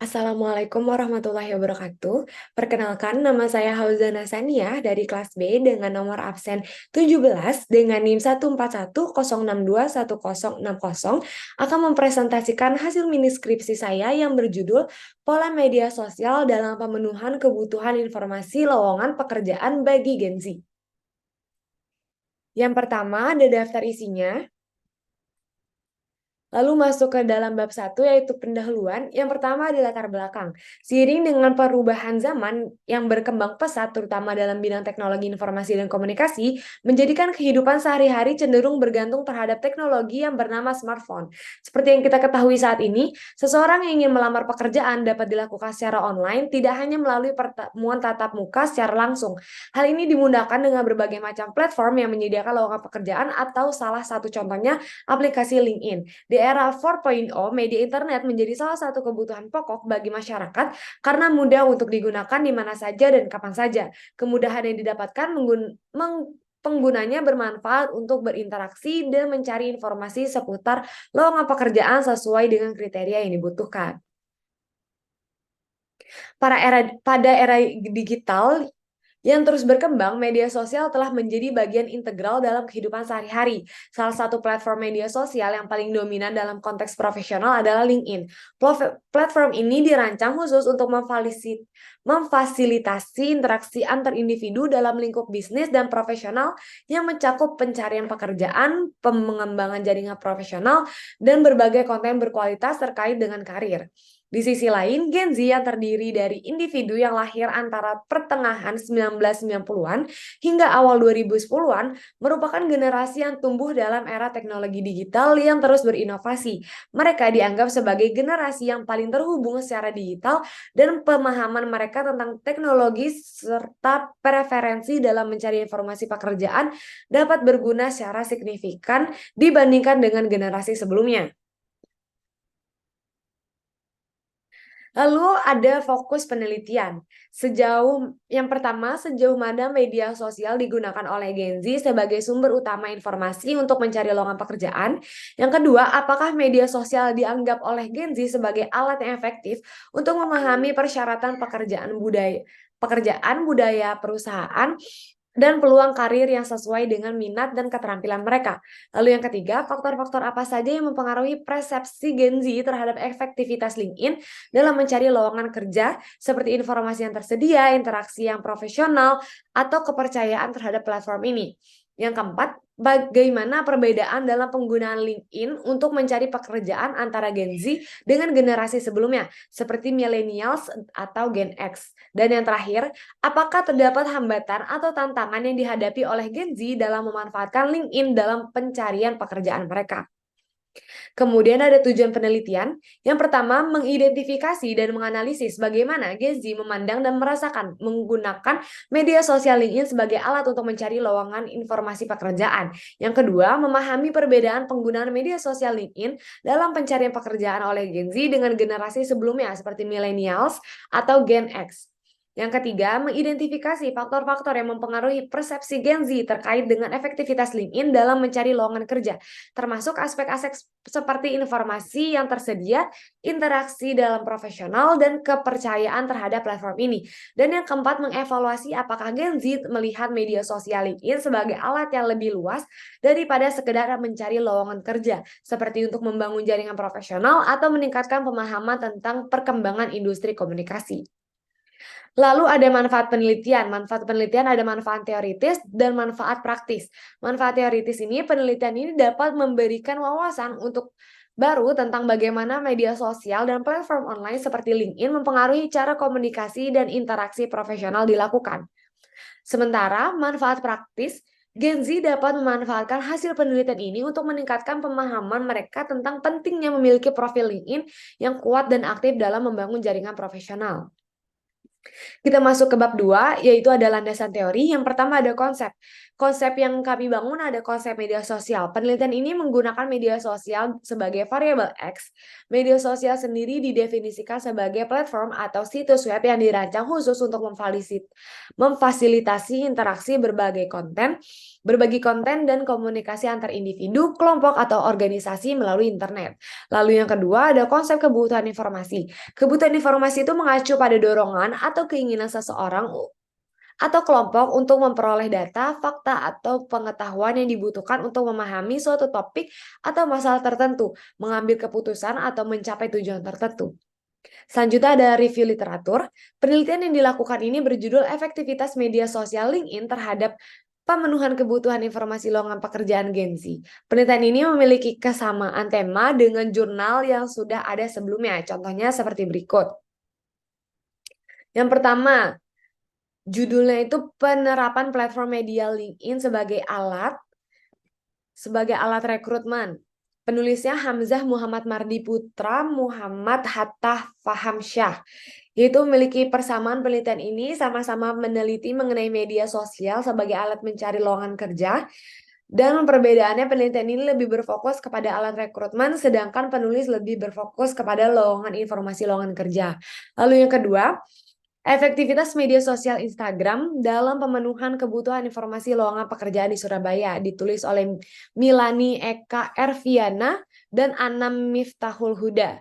Assalamualaikum warahmatullahi wabarakatuh. Perkenalkan, nama saya Hauzana Saniah dari kelas B dengan nomor absen 17 dengan NIM 14106210060 akan mempresentasikan hasil mini skripsi saya yang berjudul Pola Media Sosial dalam Pemenuhan Kebutuhan Informasi Lowongan Pekerjaan bagi Gen Z. Yang pertama ada daftar isinya. Lalu masuk ke dalam bab 1 yaitu pendahuluan. Yang pertama adalah latar belakang. Seiring dengan perubahan zaman yang berkembang pesat terutama dalam bidang teknologi informasi dan komunikasi, menjadikan kehidupan sehari-hari cenderung bergantung terhadap teknologi yang bernama smartphone. Seperti yang kita ketahui saat ini, seseorang yang ingin melamar pekerjaan dapat dilakukan secara online, tidak hanya melalui pertemuan tatap muka secara langsung. Hal ini dimudahkan dengan berbagai macam platform yang menyediakan lowongan pekerjaan atau salah satu contohnya aplikasi LinkedIn. Di era 4.0, media internet menjadi salah satu kebutuhan pokok bagi masyarakat karena mudah untuk digunakan di mana saja dan kapan saja. Kemudahan yang didapatkan penggunanya bermanfaat untuk berinteraksi dan mencari informasi seputar lowongan pekerjaan sesuai dengan kriteria yang dibutuhkan. Pada era digital yang terus berkembang, media sosial telah menjadi bagian integral dalam kehidupan sehari-hari. Salah satu platform media sosial yang paling dominan dalam konteks profesional adalah LinkedIn. Platform ini dirancang khusus untuk memfasilitasi interaksi antar individu dalam lingkup bisnis dan profesional yang mencakup pencarian pekerjaan, pengembangan jaringan profesional, dan berbagai konten berkualitas terkait dengan karir. Di sisi lain, Gen Z yang terdiri dari individu yang lahir antara pertengahan 1990-an hingga awal 2010-an merupakan generasi yang tumbuh dalam era teknologi digital yang terus berinovasi. Mereka dianggap sebagai generasi yang paling terhubung secara digital dan pemahaman mereka tentang teknologi serta preferensi dalam mencari informasi pekerjaan dapat berguna secara signifikan dibandingkan dengan generasi sebelumnya. Lalu ada fokus penelitian. Yang pertama, sejauh mana media sosial digunakan oleh Gen Z sebagai sumber utama informasi untuk mencari lowongan pekerjaan. Yang kedua, apakah media sosial dianggap oleh Gen Z sebagai alat yang efektif untuk memahami persyaratan pekerjaan budaya perusahaan dan peluang karir yang sesuai dengan minat dan keterampilan mereka. Lalu yang ketiga, faktor-faktor apa saja yang mempengaruhi persepsi Gen Z terhadap efektivitas LinkedIn dalam mencari lowongan kerja, seperti informasi yang tersedia, interaksi yang profesional, atau kepercayaan terhadap platform ini. Yang keempat, bagaimana perbedaan dalam penggunaan LinkedIn untuk mencari pekerjaan antara Gen Z dengan generasi sebelumnya, seperti millennials atau Gen X. Dan yang terakhir, apakah terdapat hambatan atau tantangan yang dihadapi oleh Gen Z dalam memanfaatkan LinkedIn dalam pencarian pekerjaan mereka? Kemudian ada tujuan penelitian. Yang pertama, mengidentifikasi dan menganalisis bagaimana Gen Z memandang dan merasakan menggunakan media sosial LinkedIn sebagai alat untuk mencari lowongan informasi pekerjaan. Yang kedua, memahami perbedaan penggunaan media sosial LinkedIn dalam pencarian pekerjaan oleh Gen Z dengan generasi sebelumnya seperti millennials atau Gen X. Yang ketiga, mengidentifikasi faktor-faktor yang mempengaruhi persepsi Gen Z terkait dengan efektivitas LinkedIn dalam mencari lowongan kerja, termasuk aspek-aspek seperti informasi yang tersedia, interaksi dalam profesional, dan kepercayaan terhadap platform ini. Dan yang keempat, mengevaluasi apakah Gen Z melihat media sosial LinkedIn sebagai alat yang lebih luas daripada sekedar mencari lowongan kerja, seperti untuk membangun jaringan profesional atau meningkatkan pemahaman tentang perkembangan industri komunikasi. Lalu ada manfaat penelitian. Manfaat penelitian ada manfaat teoritis dan manfaat praktis. Manfaat teoritis ini, penelitian ini dapat memberikan wawasan untuk baru tentang bagaimana media sosial dan platform online seperti LinkedIn mempengaruhi cara komunikasi dan interaksi profesional dilakukan. Sementara manfaat praktis, Gen Z dapat memanfaatkan hasil penelitian ini untuk meningkatkan pemahaman mereka tentang pentingnya memiliki profil LinkedIn yang kuat dan aktif dalam membangun jaringan profesional. Kita masuk ke bab 2, yaitu ada landasan teori. Yang pertama ada konsep. Konsep yang kami bangun ada konsep media sosial. Penelitian ini menggunakan media sosial sebagai variabel X. Media sosial sendiri didefinisikan sebagai platform atau situs web yang dirancang khusus untuk memfasilitasi interaksi berbagi konten dan komunikasi antar individu, kelompok, atau organisasi melalui internet. Lalu yang kedua ada konsep kebutuhan informasi. Kebutuhan informasi itu mengacu pada dorongan atau keinginan seseorang atau kelompok untuk memperoleh data, fakta, atau pengetahuan yang dibutuhkan untuk memahami suatu topik atau masalah tertentu, mengambil keputusan, atau mencapai tujuan tertentu. Selanjutnya ada review literatur. Penelitian yang dilakukan ini berjudul Efektivitas Media Sosial LinkedIn terhadap Pemenuhan Kebutuhan Informasi Lowongan Pekerjaan Gen Z. Penelitian ini memiliki kesamaan tema dengan jurnal yang sudah ada sebelumnya. Contohnya seperti berikut. Yang pertama, judulnya itu penerapan platform media LinkedIn sebagai alat rekrutmen. Penulisnya Hamzah Muhammad Mardi Putra Muhammad Hatta Fahamsyah. Yaitu memiliki persamaan penelitian ini sama-sama meneliti mengenai media sosial sebagai alat mencari lowongan kerja. Dan perbedaannya penelitian ini lebih berfokus kepada alat rekrutmen, sedangkan penulis lebih berfokus kepada lowongan informasi lowongan kerja. Lalu yang kedua, efektivitas media sosial Instagram dalam pemenuhan kebutuhan informasi lowongan pekerjaan di Surabaya, ditulis oleh Milani Eka Erviana dan Anam Miftahul Huda.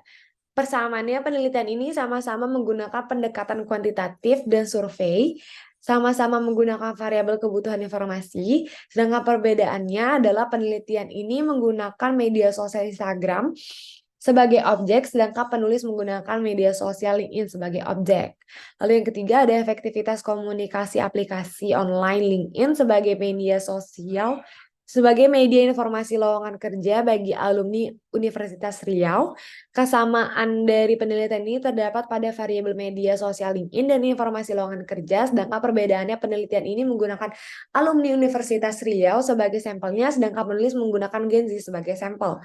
Persamaannya penelitian ini sama-sama menggunakan pendekatan kuantitatif dan survei, sama-sama menggunakan variabel kebutuhan informasi, sedangkan perbedaannya adalah penelitian ini menggunakan media sosial Instagram sebagai objek, sedangkan penulis menggunakan media sosial LinkedIn sebagai objek. Lalu yang ketiga ada efektivitas komunikasi aplikasi online LinkedIn sebagai media sosial, sebagai media informasi lowongan kerja bagi alumni Universitas Riau. Kesamaan dari penelitian ini terdapat pada variabel media sosial LinkedIn dan informasi lowongan kerja, sedangkan perbedaannya penelitian ini menggunakan alumni Universitas Riau sebagai sampelnya, sedangkan penulis menggunakan Gen Z sebagai sampel.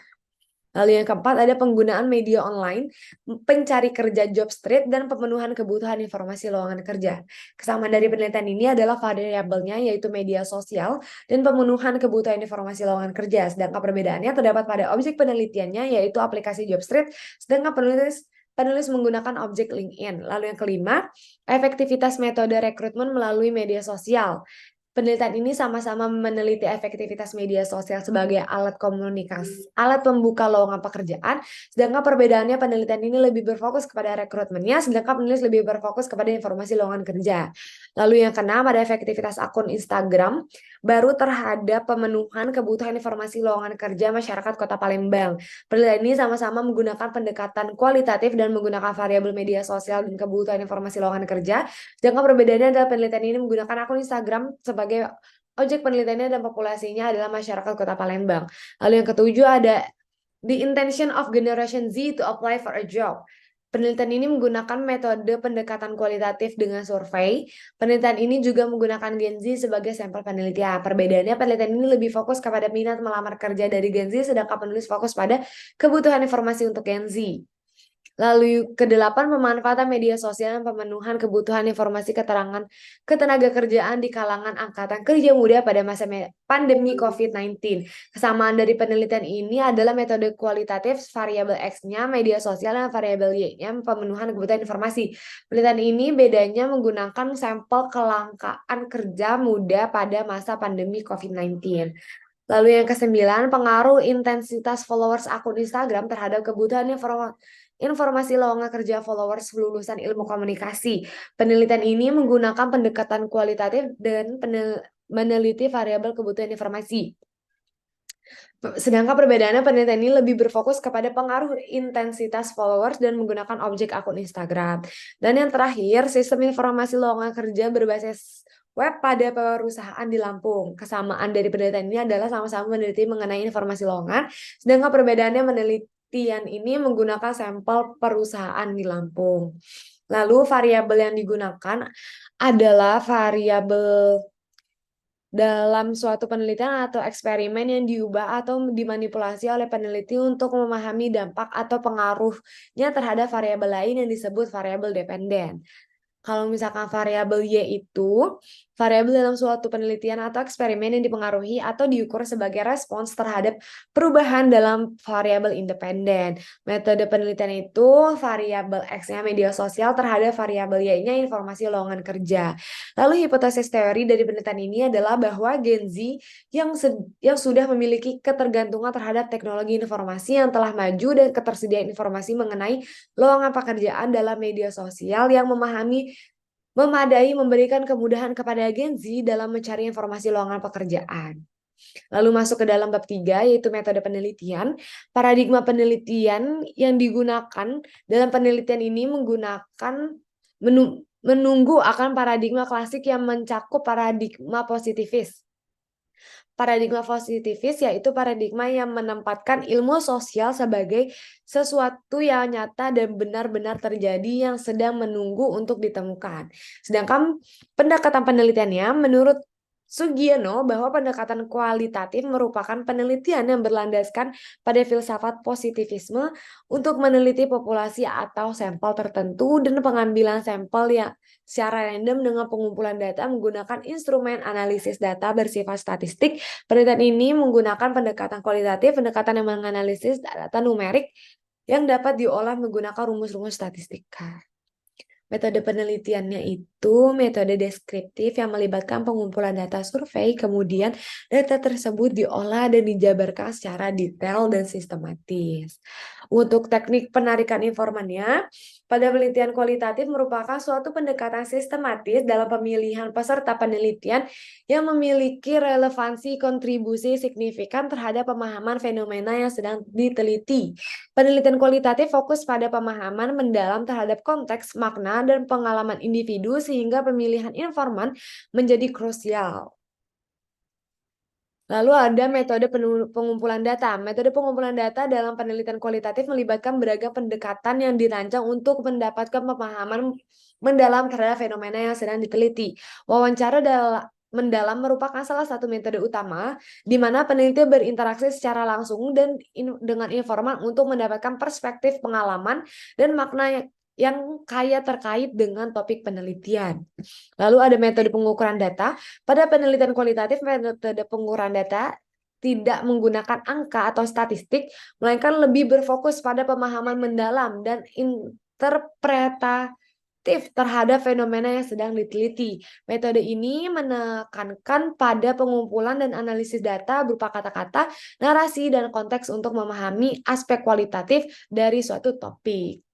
Lalu yang keempat ada penggunaan media online, pencari kerja job street, dan pemenuhan kebutuhan informasi lowongan kerja. Kesamaan dari penelitian ini adalah variabelnya yaitu media sosial dan pemenuhan kebutuhan informasi lowongan kerja. Sedangkan perbedaannya terdapat pada objek penelitiannya yaitu aplikasi job street, sedangkan penulis menggunakan objek LinkedIn. Lalu yang kelima, efektivitas metode rekrutmen melalui media sosial. Penelitian ini sama-sama meneliti efektivitas media sosial sebagai alat komunikasi, alat pembuka lowongan pekerjaan, sedangkan perbedaannya penelitian ini lebih berfokus kepada rekrutmennya, sedangkan penulis lebih berfokus kepada informasi lowongan kerja. Lalu yang keenam ada efektivitas akun Instagram baru terhadap pemenuhan kebutuhan informasi lowongan kerja masyarakat Kota Palembang. Penelitian ini sama-sama menggunakan pendekatan kualitatif dan menggunakan variabel media sosial dan kebutuhan informasi lowongan kerja. Sedangkan perbedaannya adalah penelitian ini menggunakan akun Instagram sebagai objek penelitiannya dan populasinya adalah masyarakat Kota Palembang. Lalu yang ketujuh ada the intention of Generation Z to apply for a job. Penelitian ini menggunakan metode pendekatan kualitatif dengan survei. Penelitian ini juga menggunakan Gen Z sebagai sampel penelitian. Perbedaannya penelitian ini lebih fokus kepada minat melamar kerja dari Gen Z, sedangkan penulis fokus pada kebutuhan informasi untuk Gen Z. Lalu kedelapan, pemanfaatan media sosial dan pemenuhan kebutuhan informasi ketenaga kerjaan di kalangan angkatan kerja muda pada masa pandemi COVID-19. Kesamaan dari penelitian ini adalah metode kualitatif, variabel X-nya, media sosial, dan variabel Y-nya, pemenuhan kebutuhan informasi. Penelitian ini bedanya menggunakan sampel kelangkaan kerja muda pada masa pandemi COVID-19. Lalu yang kesembilan, pengaruh intensitas followers akun Instagram terhadap kebutuhan informasi lowongan kerja followers lulusan ilmu komunikasi. Penelitian ini menggunakan pendekatan kualitatif dan meneliti variabel kebutuhan informasi. Sedangkan perbedaannya penelitian ini lebih berfokus kepada pengaruh intensitas followers dan menggunakan objek akun Instagram. Dan yang terakhir, sistem informasi lowongan kerja berbasis web pada perusahaan di Lampung. Kesamaan dari penelitian ini adalah sama-sama meneliti mengenai informasi lowongan, sedangkan perbedaannya penelitian ini menggunakan sampel perusahaan di Lampung. Lalu variabel yang digunakan adalah variabel dalam suatu penelitian atau eksperimen yang diubah atau dimanipulasi oleh peneliti untuk memahami dampak atau pengaruhnya terhadap variabel lain yang disebut variabel dependen. Kalau misalkan variabel Y itu variabel dalam suatu penelitian atau eksperimen yang dipengaruhi atau diukur sebagai respons terhadap perubahan dalam variabel independen. Metode penelitian itu variabel X-nya media sosial terhadap variabel Y-nya informasi lowongan kerja. Lalu hipotesis teori dari penelitian ini adalah bahwa Gen Z yang sudah memiliki ketergantungan terhadap teknologi informasi yang telah maju dan ketersediaan informasi mengenai lowongan pekerjaan dalam media sosial yang memadai memberikan kemudahan kepada Gen Z dalam mencari informasi lowongan pekerjaan. Lalu masuk ke dalam bab 3 yaitu metode penelitian. Paradigma penelitian yang digunakan dalam penelitian ini menunggu akan paradigma klasik yang mencakup paradigma positivis. Paradigma positivis yaitu paradigma yang menempatkan ilmu sosial sebagai sesuatu yang nyata dan benar-benar terjadi yang sedang menunggu untuk ditemukan. Sedangkan pendekatan penelitiannya menurut Sugiono bahwa pendekatan kualitatif merupakan penelitian yang berlandaskan pada filsafat positivisme untuk meneliti populasi atau sampel tertentu dan pengambilan sampel yang secara random dengan pengumpulan data menggunakan instrumen analisis data bersifat statistik. Penelitian ini menggunakan pendekatan kualitatif, pendekatan yang menganalisis data numerik yang dapat diolah menggunakan rumus-rumus statistika. Metode penelitiannya itu metode deskriptif yang melibatkan pengumpulan data survei, kemudian data tersebut diolah dan dijabarkan secara detail dan sistematis. Untuk teknik penarikan informannya, pada penelitian kualitatif merupakan suatu pendekatan sistematis dalam pemilihan peserta penelitian yang memiliki relevansi kontribusi signifikan terhadap pemahaman fenomena yang sedang diteliti. Penelitian kualitatif fokus pada pemahaman mendalam terhadap konteks, makna, dan pengalaman individu sehingga pemilihan informan menjadi krusial. Lalu ada metode pengumpulan data. Metode pengumpulan data dalam penelitian kualitatif melibatkan beragam pendekatan yang dirancang untuk mendapatkan pemahaman mendalam terhadap fenomena yang sedang diteliti. Wawancara mendalam merupakan salah satu metode utama di mana peneliti berinteraksi secara langsung dengan informan untuk mendapatkan perspektif pengalaman dan makna yang kaya terkait dengan topik penelitian. Lalu ada metode pengukuran data. Pada penelitian kualitatif, metode pengukuran data tidak menggunakan angka atau statistik, melainkan lebih berfokus pada pemahaman mendalam dan interpretatif terhadap fenomena yang sedang diteliti. Metode ini menekankan pada pengumpulan dan analisis data berupa kata-kata, narasi, dan konteks untuk memahami aspek kualitatif dari suatu topik.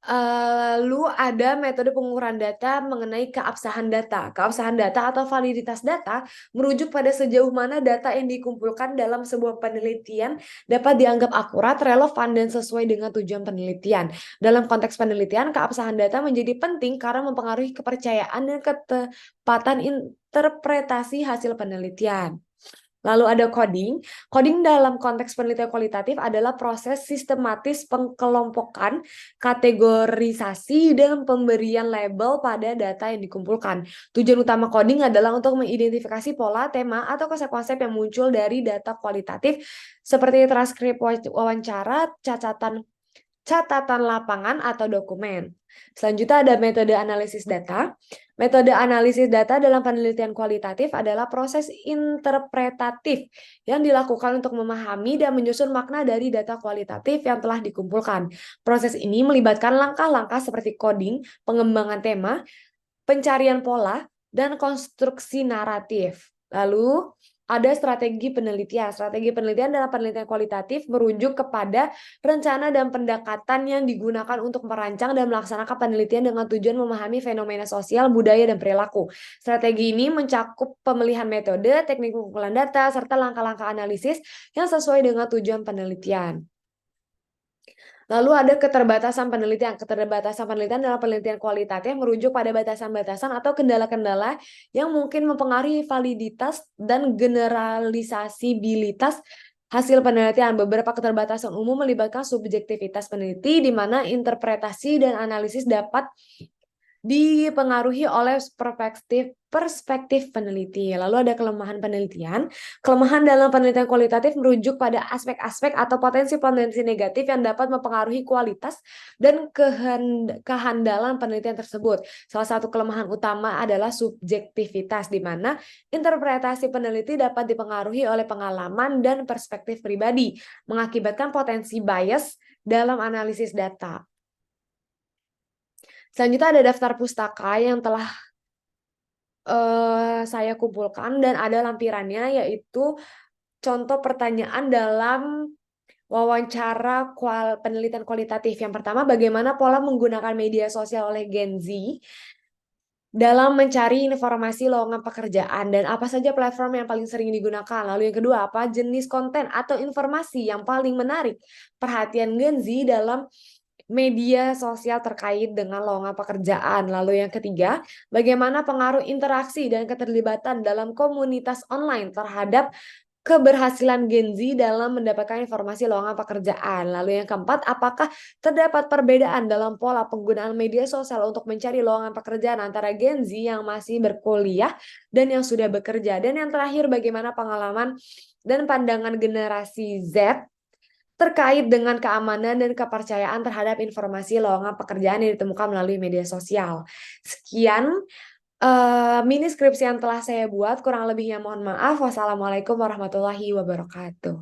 Lalu ada metode pengukuran data mengenai keabsahan data. Keabsahan data atau validitas data merujuk pada sejauh mana data yang dikumpulkan dalam sebuah penelitian dapat dianggap akurat, relevan, dan sesuai dengan tujuan penelitian. Dalam konteks penelitian, keabsahan data menjadi penting karena mempengaruhi kepercayaan dan ketepatan interpretasi hasil penelitian. Lalu ada coding. Coding dalam konteks penelitian kualitatif adalah proses sistematis pengkelompokan, kategorisasi, dan pemberian label pada data yang dikumpulkan. Tujuan utama coding adalah untuk mengidentifikasi pola, tema, atau konsep-konsep yang muncul dari data kualitatif seperti transkrip wawancara, catatan lapangan, atau dokumen. Selanjutnya ada metode analisis data. Metode analisis data dalam penelitian kualitatif adalah proses interpretatif yang dilakukan untuk memahami dan menyusun makna dari data kualitatif yang telah dikumpulkan. Proses ini melibatkan langkah-langkah seperti coding, pengembangan tema, pencarian pola, dan konstruksi naratif. Lalu ada strategi penelitian. Strategi penelitian dalam penelitian kualitatif merujuk kepada rencana dan pendekatan yang digunakan untuk merancang dan melaksanakan penelitian dengan tujuan memahami fenomena sosial, budaya, dan perilaku. Strategi ini mencakup pemilihan metode, teknik pengumpulan data, serta langkah-langkah analisis yang sesuai dengan tujuan penelitian. Lalu ada keterbatasan penelitian. Keterbatasan penelitian dalam penelitian kualitatif merujuk pada batasan-batasan atau kendala-kendala yang mungkin mempengaruhi validitas dan generalisasibilitas hasil penelitian. Beberapa keterbatasan umum melibatkan subjektivitas peneliti, di mana interpretasi dan analisis dapat dipengaruhi oleh perspektif peneliti. Lalu ada kelemahan penelitian. Kelemahan dalam penelitian kualitatif merujuk pada aspek-aspek atau potensi-potensi negatif yang dapat mempengaruhi kualitas dan kehandalan penelitian tersebut. Salah satu kelemahan utama adalah subjektivitas, di mana interpretasi peneliti dapat dipengaruhi oleh pengalaman dan perspektif pribadi, mengakibatkan potensi bias dalam analisis data. Selanjutnya ada daftar pustaka yang telah saya kumpulkan dan ada lampirannya, yaitu contoh pertanyaan dalam wawancara penelitian kualitatif. Yang pertama, bagaimana pola menggunakan media sosial oleh Gen Z dalam mencari informasi lowongan pekerjaan dan apa saja platform yang paling sering digunakan. Lalu yang kedua, apa jenis konten atau informasi yang paling menarik perhatian Gen Z dalam media sosial terkait dengan lowongan pekerjaan. Lalu yang ketiga, bagaimana pengaruh interaksi dan keterlibatan dalam komunitas online terhadap keberhasilan Gen Z dalam mendapatkan informasi lowongan pekerjaan. Lalu yang keempat, apakah terdapat perbedaan dalam pola penggunaan media sosial untuk mencari lowongan pekerjaan antara Gen Z yang masih berkuliah dan yang sudah bekerja. Dan yang terakhir, bagaimana pengalaman dan pandangan generasi Z terkait dengan keamanan dan kepercayaan terhadap informasi lowongan pekerjaan yang ditemukan melalui media sosial. Sekian mini skripsi yang telah saya buat, kurang lebihnya mohon maaf. Wassalamualaikum warahmatullahi wabarakatuh.